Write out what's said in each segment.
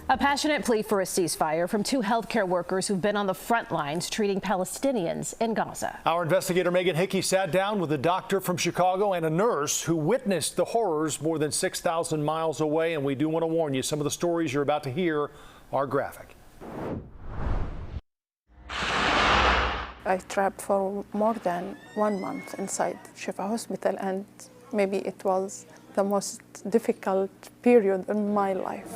A passionate plea for a ceasefire from two healthcare workers who've been on the front lines treating Palestinians in Gaza. Our investigator Megan Hickey sat down with a doctor from Chicago and a nurse who witnessed the horrors more than 6,000 miles away. And we do want to warn you, some of the stories you're about to hear are graphic. I trapped for more than 1 month inside Shifa Hospital, and maybe it was the most difficult period in my life.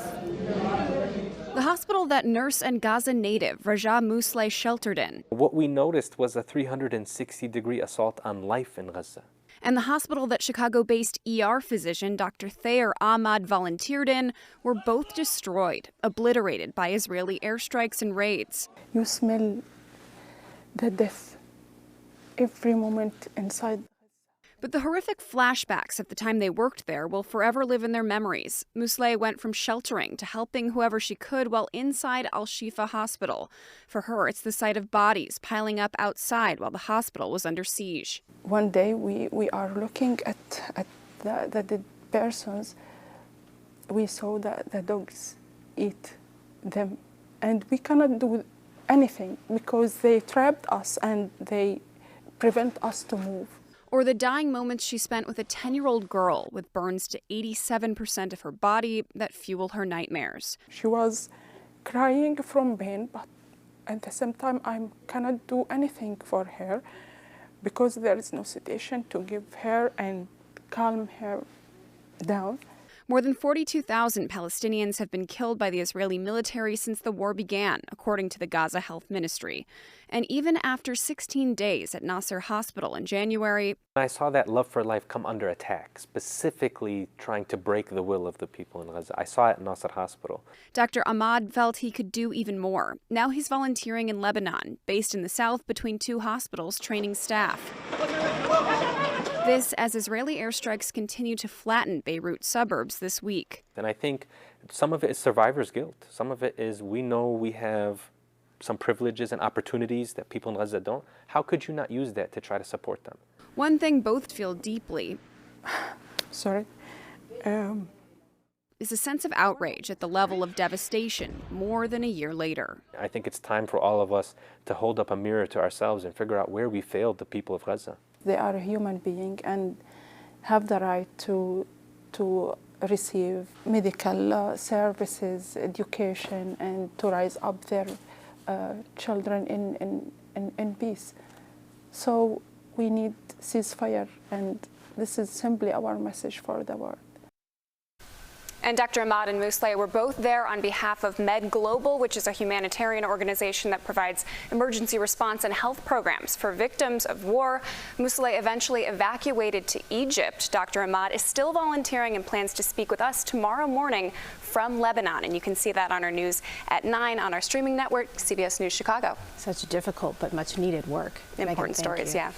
The hospital that nurse and Gaza native Raja Musleh sheltered in. What we noticed was a 360-degree assault on life in Gaza. And the hospital that Chicago-based ER physician Dr. Thayer Ahmad volunteered in were both destroyed, obliterated by Israeli airstrikes and raids. You smell the death every moment inside. But the horrific flashbacks of the time they worked there will forever live in their memories. Musleh went from sheltering to helping whoever she could while inside Al-Shifa Hospital. For her, it's the sight of bodies piling up outside while the hospital was under siege. One day we are looking at the dead persons. We saw the dogs eat them, and we cannot do anything because they trapped us and they prevent us to move. Or the dying moments she spent with a 10-year-old girl with burns to 87% of her body that fuel her nightmares. She was crying from pain, but at the same time I cannot do anything for her because there is no sedation to give her and calm her down. More than 42,000 Palestinians have been killed by the Israeli military since the war began, according to the Gaza Health Ministry. And even after 16 days at Nasser Hospital in January, I saw that love for life come under attack, specifically trying to break the will of the people in Gaza. I saw it at Nasser Hospital. Dr. Ahmad felt he could do even more. Now he's volunteering in Lebanon, based in the south between two hospitals training staff. This as Israeli airstrikes continue to flatten Beirut suburbs this week. And I think some of it is survivor's guilt. Some of it is we know we have some privileges and opportunities that people in Gaza don't. How could you not use that to try to support them? One thing both feel deeply is a sense of outrage at the level of devastation more than a year later. I think it's time for all of us to hold up a mirror to ourselves and figure out where we failed the people of Gaza. They are a human being and have the right to receive medical services, education, and to rise up their children in peace. So we need ceasefire, and this is simply our message for the world. And Dr. Ahmad and Musleh were both there on behalf of Med Global, which is a humanitarian organization that provides emergency response and health programs for victims of war. Musleh eventually evacuated to Egypt. Dr. Ahmad is still volunteering and plans to speak with us tomorrow morning from Lebanon. And you can see that on our news at 9 on our streaming network, CBS News Chicago. Such difficult but much needed work. Important stories, yeah.